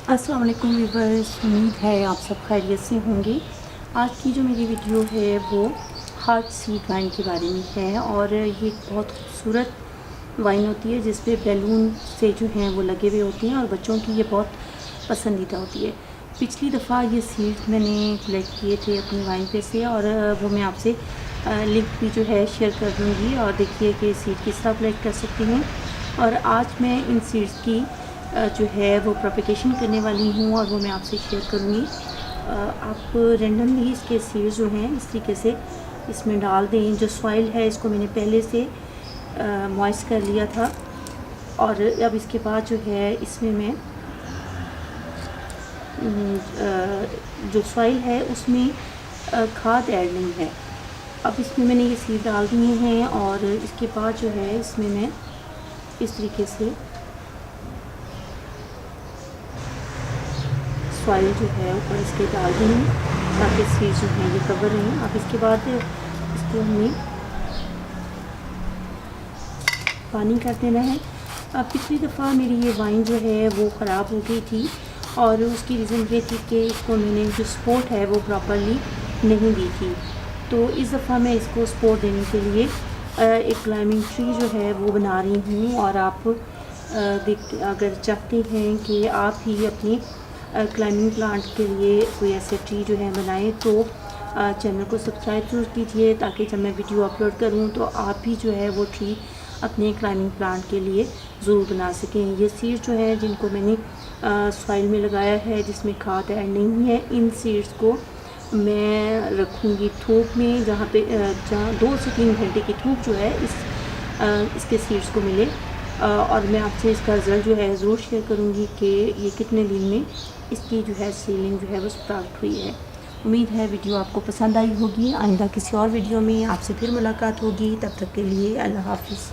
अस्सलाम वालेकुम व्यूअर्स, उम्मीद है आप सब खैरियत से होंगे। आज की जो मेरी वीडियो है वो हार्ट सीड वाइन के बारे में है और ये एक बहुत खूबसूरत वाइन होती है जिस पे बैलून से जो हैं वो लगे हुए होते हैं और बच्चों की ये बहुत पसंदीदा होती है। पिछली दफ़ा ये सीड्स मैंने कलेक्ट किए थे अपनी वाइन पे से और वो मैं आपसे लिंक भी जो है शेयर कर दूँगी और देखिए कि सीड किस तरह कलेक्ट कर सकते हैं। और आज मैं इन सीड्स की जो है वो प्रोपेगेशन करने वाली हूँ और वो मैं आपसे शेयर करूँगी। आप रेंडमली इसके सीड्स जो हैं इस तरीके से इसमें डाल दें। जो सॉइल है इसको मैंने पहले से मॉइस्ट कर लिया था और अब इसके बाद जो है इसमें मैं जो सॉइल है उसमें खाद ऐड नहीं है। अब इसमें मैंने ये सीड डाल दिए हैं और इसके बाद जो है इसमें मैं इस तरीके से सॉइल जो है ऊपर इसके डाल देंगे ताकि सीड जो है ये कवर रहें। अब इसके बाद इसको हमें पानी कर देना है। अब पिछली दफ़ा मेरी ये वाइन जो है वो ख़राब हो गई थी और उसकी रीज़न ये थी कि इसको मैंने जो सपोर्ट है वो प्रॉपरली नहीं दी थी। तो इस दफ़ा मैं इसको सपोर्ट देने के लिए एक क्लाइंबिंग ट्री जो है वो बना रही हूँ। और आप अगर चाहते हैं कि आप ही अपनी क्लाइंबिंग प्लांट के लिए कोई ऐसे ट्री जो है बनाएं तो चैनल को सब्सक्राइब ज़रूर कीजिए ताकि जब मैं वीडियो अपलोड करूं तो आप भी जो है वो ट्री अपने क्लाइंबिंग प्लांट के लिए ज़रूर बना सकें। ये सीड्स जो है जिनको मैंने सॉइल में लगाया है जिसमें खाद ऐड नहीं है, इन सीड्स को मैं रखूँगी धूप में जहाँ 2 से 3 घंटे की धूप जो है इसके सीड्स को मिले। और मैं आपसे इसका रिज़ल्ट जो है ज़रूर शेयर करूँगी कि ये कितने दिन में इसकी जो है सीलिंग जो है वो स्टार्ट हुई है। उम्मीद है वीडियो आपको पसंद आई होगी। आइंदा किसी और वीडियो में आपसे फिर मुलाकात होगी। तब तक के लिए अल्लाह हाफ़िज़।